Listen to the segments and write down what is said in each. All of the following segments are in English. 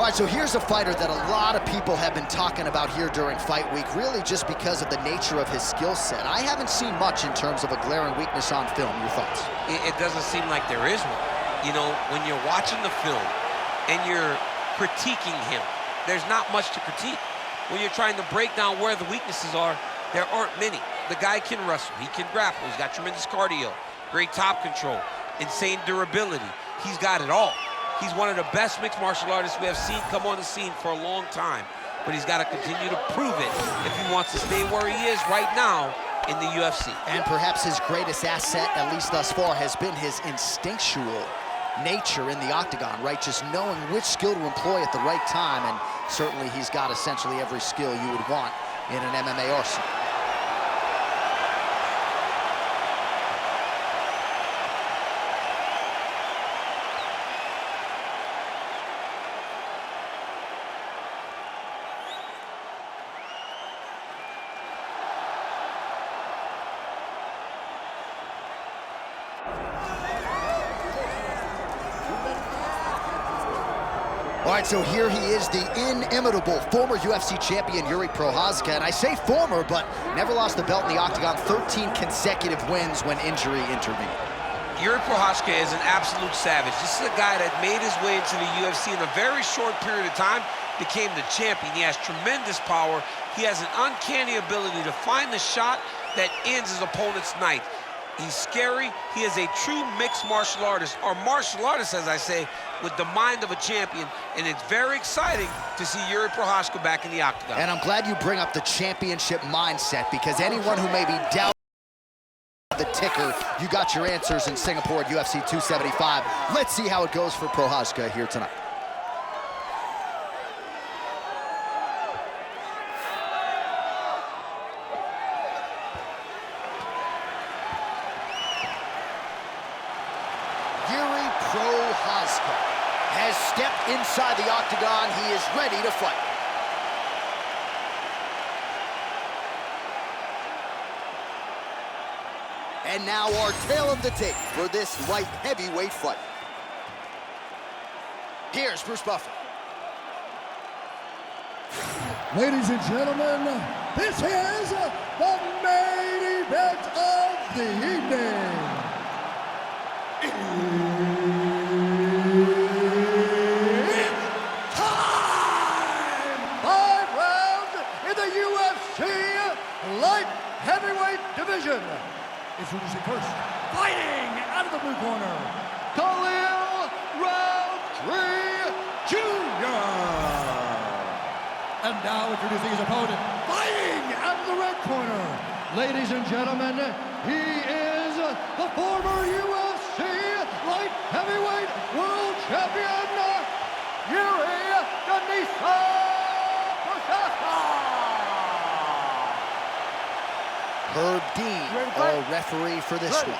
right, so here's a fighter that a lot of people have been talking about here during fight week, really just because of the nature of his skill set. I haven't seen much in terms of a glaring weakness on film. Your thoughts? It doesn't seem like there is one. You know, when you're watching the film and you're critiquing him, there's not much to critique. When you're trying to break down where the weaknesses are, there aren't many. The guy can wrestle, he can grapple, he's got tremendous cardio, great top control, insane durability. He's got it all. He's one of the best mixed martial artists we have seen come on the scene for a long time, but he's got to continue to prove it if he wants to stay where he is right now in the UFC. And perhaps his greatest asset, at least thus far, has been his instinctual nature in the octagon, right? Just knowing which skill to employ at the right time, and certainly he's got essentially every skill you would want in an MMA arsenal. All right, so here he is, the inimitable former UFC champion, Jiri Prochazka. And I say former, but never lost the belt in the octagon, 13 consecutive wins when injury intervened. Jiri Prochazka is an absolute savage. This is a guy that made his way into the UFC in a very short period of time, became the champion. He has tremendous power. He has an uncanny ability to find the shot that ends his opponent's night. He's scary. He is a true mixed martial artist, or martial artist, as I say, with the mind of a champion, and it's very exciting to see Jiri Prochazka back in the octagon. And I'm glad you bring up the championship mindset, because anyone who may be doubting the ticker, you got your answers in Singapore at UFC 275. Let's see how it goes for Prochazka here tonight. Jiri Prochazka has stepped inside the octagon. He is ready to fight. And now our tale of the tape for this light heavyweight fight. Here's Bruce Buffer. Ladies and gentlemen, this is the main event of the evening. It's time! 5 rounds in the UFC light heavyweight division. Introducing first, fighting out of the blue corner, Khalil Rountree Jr. And now introducing his opponent, fighting out of the red corner. Ladies and gentlemen, he is the former UFC light heavyweight world champion, Jiri Prochazka. Herb Dean, our referee for this one.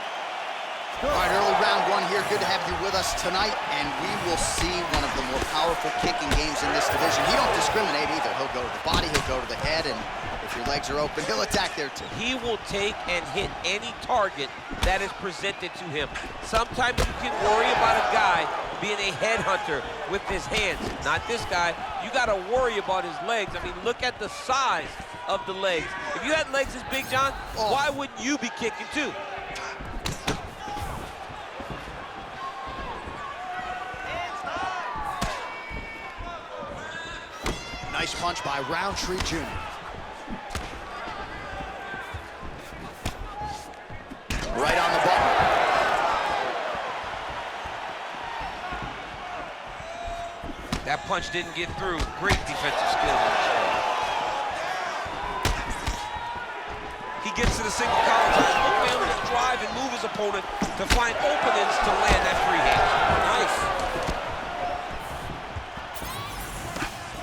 All right, early round one here. Good to have you with us tonight, and we will see one of the more powerful kicking games in this division. He don't discriminate either. He'll go to the body, he'll go to the head, and if your legs are open, he'll attack there too. He will take and hit any target that is presented to him. Sometimes you can worry about a guy being a headhunter with his hands. Not this guy. You got to worry about his legs. I mean, look at the size of the legs. If you had legs this big, John, why wouldn't you be kicking too? Nice punch by Rountree Jr. Right on the button. That punch didn't get through. Great defensive skills. He gets to the single collar time. Look for him to drive and move his opponent to find openings to land that free hand. Nice.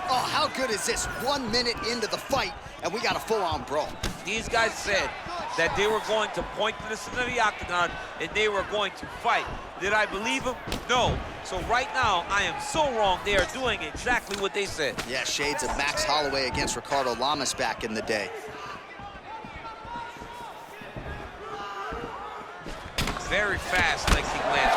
Oh, how good is this? 1 minute into the fight, and we got a full-on brawl. These guys said that they were going to point to the center of the octagon and they were going to fight. Did I believe them? No. So right now, I am so wrong. They are doing exactly what they said. Yeah, shades of Max Holloway against Ricardo Lamas back in the day. Very fast leg kick lands.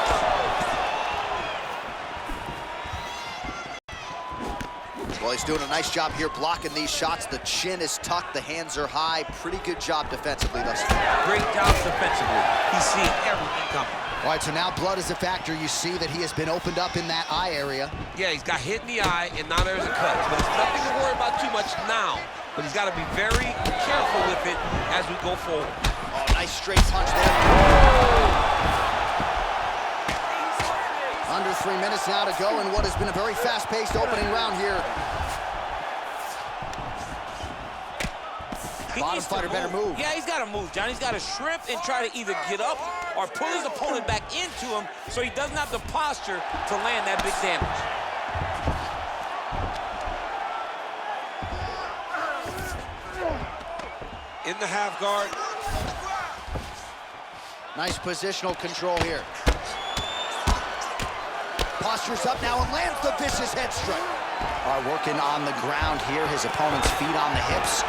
Well, he's doing a nice job here blocking these shots. The chin is tucked, the hands are high. Pretty good job defensively thus far. Great job defensively. He's seeing everything coming. All right, so now blood is a factor. You see that he has been opened up in that eye area. Yeah, he's got hit in the eye, and now there's a cut. But it's nothing to worry about too much now. But he's got to be very careful with it as we go forward. Oh, nice straight punch there. Under 3 minutes now to go in what has been a very fast-paced opening round here. Bottom fighter better move. Yeah, he's got to move, John. He's got to shrimp and try to either get up or pull his opponent back into him so he doesn't have the posture to land that big damage. In the half guard. Nice positional control here. Postures up now and lands the vicious head strike. All right, working on the ground here. His opponent's feet on the hips.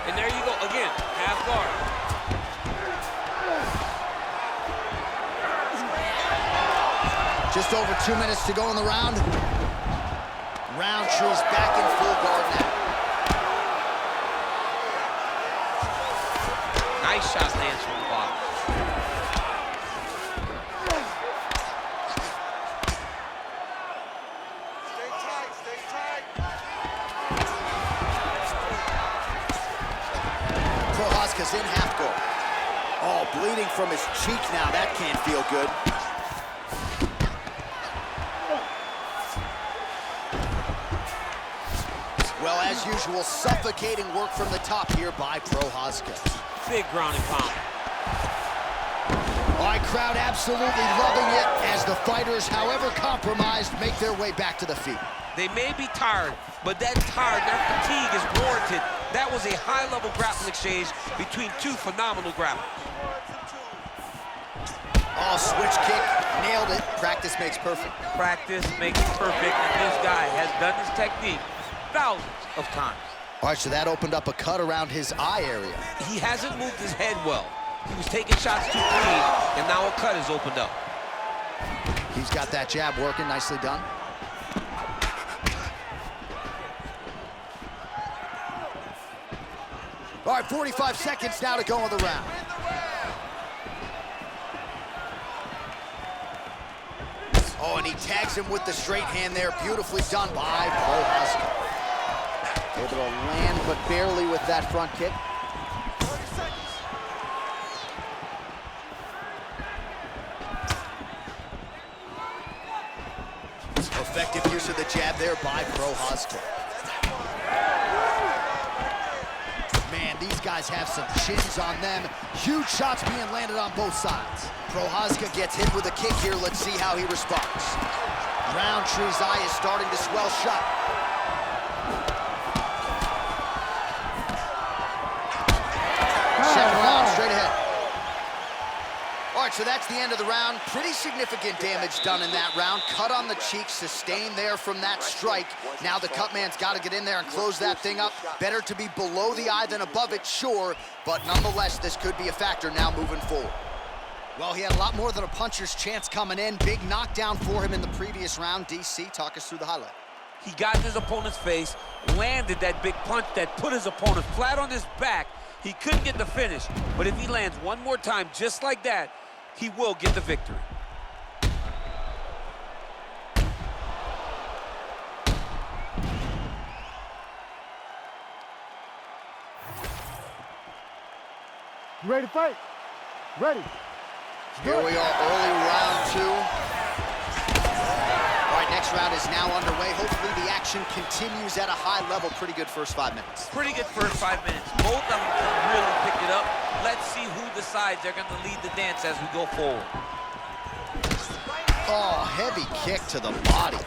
And there you go, again, half guard. Just over 2 minutes to go in the round. Rountree's back in full guard now. Nice shot lands from the bottom. Stay tight, stay tight. Prochazka's in half guard. Oh, bleeding from his cheek now. That can't feel good. Well, as usual, suffocating work from the top here by Prochazka. Big ground and pound. All right, crowd absolutely loving it as the fighters, however compromised, make their way back to the feet. They may be tired, but that fatigue is warranted. That was a high-level grappling exchange between two phenomenal grapplers. Oh, switch kick, nailed it. Practice makes perfect. Practice makes perfect, and this guy has done this technique thousands of times. All right, so that opened up a cut around his eye area. He hasn't moved his head well. He was taking shots too clean, and now a cut is opened up. He's got that jab working, nicely done. All right, 45 seconds now to go in the round. Oh, and he tags him with the straight hand there. Beautifully done by Prochazka. Able to land, but barely with that front kick. 30 seconds. Effective use of the jab there by Prochazka. Man, these guys have some chins on them. Huge shots being landed on both sides. Prochazka gets hit with a kick here. Let's see how he responds. Rountree's eye is starting to swell shut. Second round, straight ahead. All right, so that's the end of the round. Pretty significant damage done in that round. Cut on the cheek, sustained there from that strike. Now the cut man's got to get in there and close that thing up. Better to be below the eye than above it, sure, but nonetheless, this could be a factor now moving forward. Well, he had a lot more than a puncher's chance coming in. Big knockdown for him in the previous round. DC, talk us through the highlight. He got in his opponent's face, landed that big punch that put his opponent flat on his back. He couldn't get the finish, but if he lands one more time just like that, he will get the victory. You ready to fight? Ready. Here we are, early round two. All right, next round is now underway. Hopefully the action continues at a high level. Pretty good first 5 minutes. Pretty good first 5 minutes. Both of them can really pick it up. Let's see who decides they're going to lead the dance as we go forward. Oh, heavy kick to the body.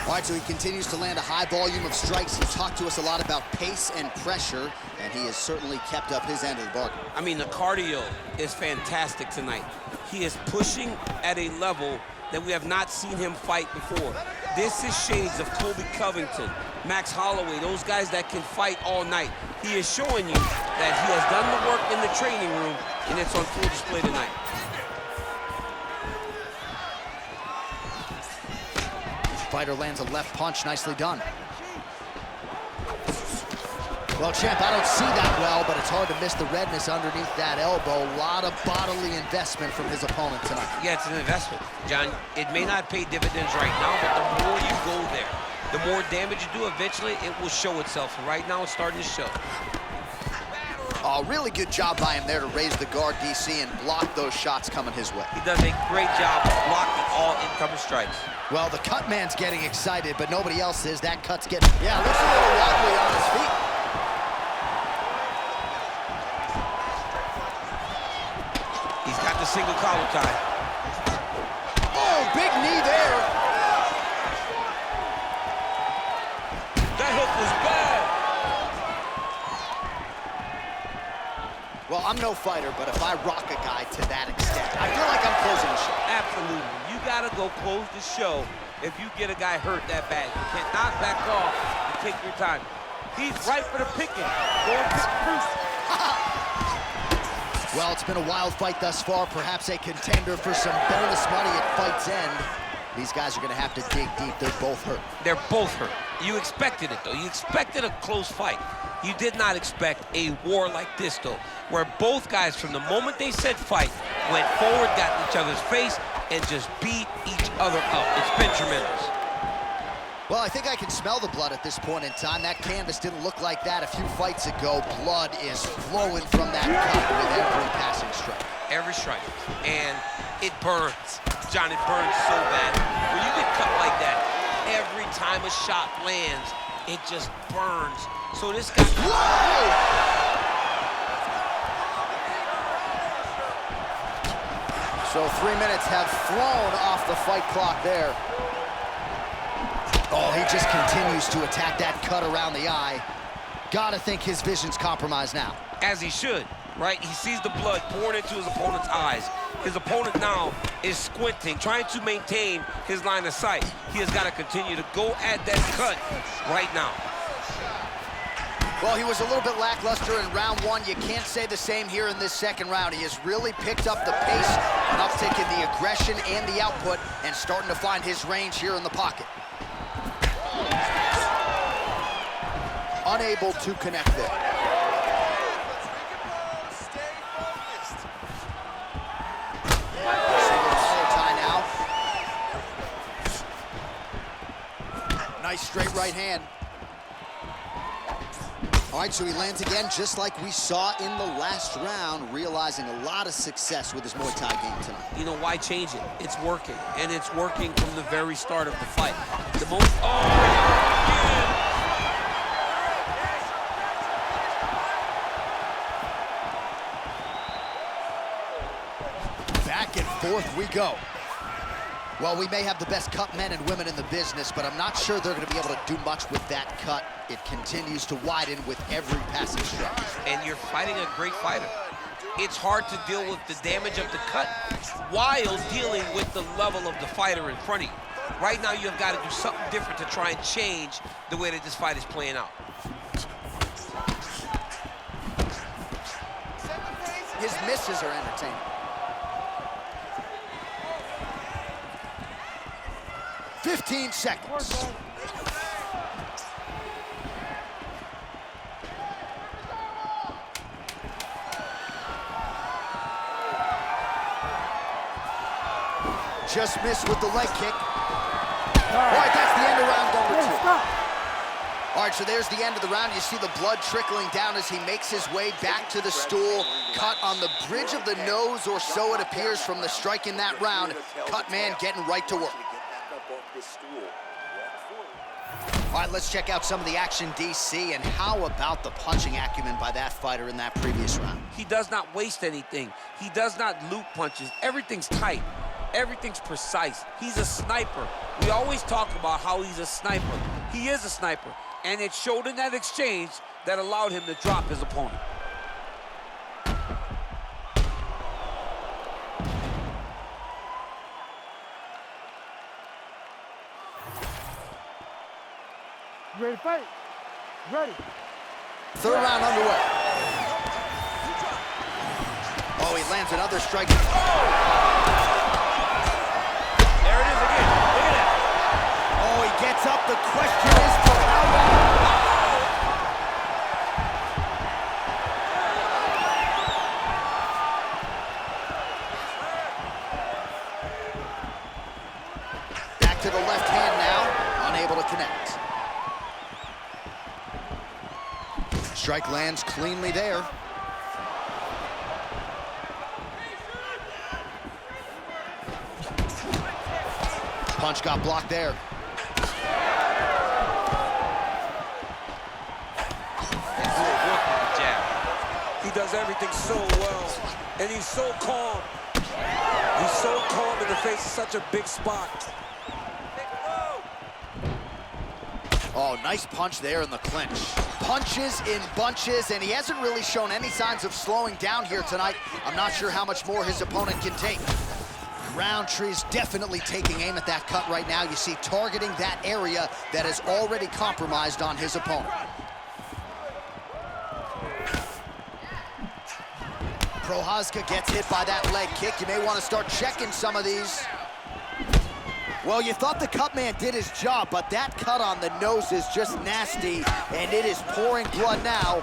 All right, so he continues to land a high volume of strikes. He talked to us a lot about pace and pressure, and he has certainly kept up his end of the bargain. I mean, the cardio is fantastic tonight. He is pushing at a level that we have not seen him fight before. This is shades of Colby Covington, Max Holloway, those guys that can fight all night. He is showing you that he has done the work in the training room, and it's on full display tonight. Fighter lands a left punch, nicely done. Well, champ, I don't see that well, but it's hard to miss the redness underneath that elbow. A lot of bodily investment from his opponent tonight. Yeah, it's an investment, John. It may not pay dividends right now, but the more you go there, the more damage you do, eventually it will show itself. And right now, it's starting to show. Oh, really good job by him there to raise the guard, DC, and block those shots coming his way. He does a great job of blocking all incoming strikes. Well, the cut man's getting excited, but nobody else is. That cut's getting, yeah, looks a little wobbly on his feet. He's got the single collar tie. Oh, big knee there. That hook was bad. Well, I'm no fighter, but if I rock a guy to that extent, I feel like I'm closing the show. Absolutely. You gotta go close the show if you get a guy hurt that bad. You cannot back off and take your time. He's right for the picking. Go and pick Bruce. Well, it's been a wild fight thus far, perhaps a contender for some bonus money at fight's end. These guys are gonna have to dig deep. They're both hurt. They're both hurt. You expected it, though. You expected a close fight. You did not expect a war like this, though, where both guys, from the moment they said fight, went forward, got in each other's face, and just beat each other up. It's been tremendous. Well, I think I can smell the blood at this point in time. That canvas didn't look like that a few fights ago. Blood is flowing from that cut with every passing strike. Every strike. And it burns. John, it burns so bad. When you get cut like that, every time a shot lands, it just burns. So this guy... Whoa! So 3 minutes have flown off the fight clock there. Oh, he just continues to attack that cut around the eye. Gotta think his vision's compromised now. As he should, right? He sees the blood pouring into his opponent's eyes. His opponent now is squinting, trying to maintain his line of sight. He has got to continue to go at that cut right now. Well, he was a little bit lackluster in round one. You can't say the same here in this second round. He has really picked up the pace, an uptick in the aggression and the output, and starting to find his range here in the pocket. Unable to connect there. Single collar tie now. Nice straight right hand. All right, so he lands again just like we saw in the last round, realizing a lot of success with his Muay Thai game tonight. You know, why change it? It's working, and it's working from the very start of the fight. The most... Oh, yeah. Back and forth we go. Well, we may have the best cut men and women in the business, but I'm not sure they're going to be able to do much with that cut. It continues to widen with every passing strike. And you're fighting a great fighter. It's hard to deal with the damage of the cut while dealing with the level of the fighter in front of you. Right now, you've got to do something different to try and change the way that this fight is playing out. His misses are entertaining. 15 seconds. Just missed with the leg kick. All right, that's the end of round number 2. All right, so there's the end of the round. You see the blood trickling down as he makes his way back to the stool. Cut on the bridge of the nose, or so it appears from the strike in that round. Cut man getting right to work. All right, let's check out some of the action, DC, and how about the punching acumen by that fighter in that previous round? He does not waste anything. He does not loop punches. Everything's tight. Everything's precise. He's a sniper. We always talk about how he's a sniper. He is a sniper, and it showed in that exchange that allowed him to drop his opponent. Ready to fight? Ready. Third round underway. Oh, he lands another strike. Oh! There it is again. Look at that. Oh, he gets up. The question is for how long? Back to the left hand now, unable to connect. Strike lands cleanly there. Punch got blocked there. He does everything so well, and he's so calm. He's so calm in the face of such a big spot. Oh, nice punch there in the clinch. Punches in bunches, and he hasn't really shown any signs of slowing down here tonight. I'm not sure how much more his opponent can take. Rountree's definitely taking aim at that cut right now. You see, targeting that area that is already compromised on his opponent. Prochazka gets hit by that leg kick. You may want to start checking some of these. Well, you thought the cut man did his job, but that cut on the nose is just nasty, and it is pouring blood now.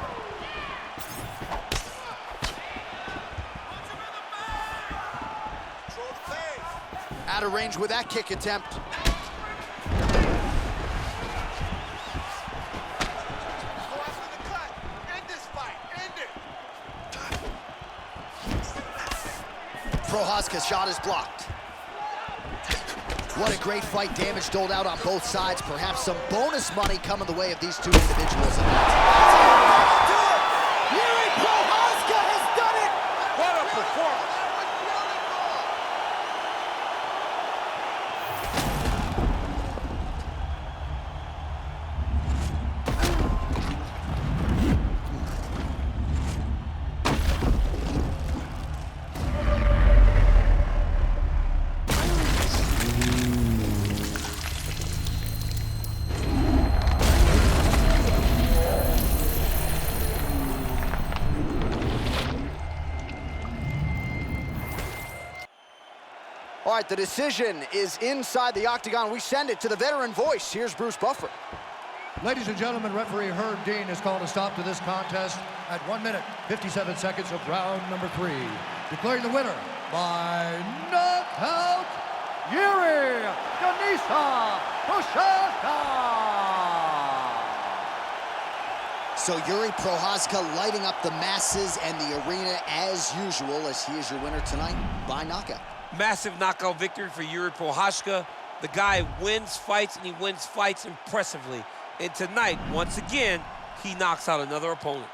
Out of range with that kick attempt. Go after the cut. End this fight. End it. Prochazka's shot is blocked. What a great fight. Damage doled out on both sides. Perhaps some bonus money coming the way of these two individuals. Jiri Prochazka has done it! What a performance. All right, the decision is inside the octagon. We send it to the veteran voice. Here's Bruce Buffer. Ladies and gentlemen, referee Herb Dean has called a stop to this contest at 1 minute, 57 seconds of round number 3. Declaring the winner by knockout, Jiri Prochazka. So Jiri Prochazka lighting up the masses and the arena as usual, as he is your winner tonight by knockout. Massive knockout victory for Jiri Prochazka. The guy wins fights, and he wins fights impressively. And tonight, once again, he knocks out another opponent.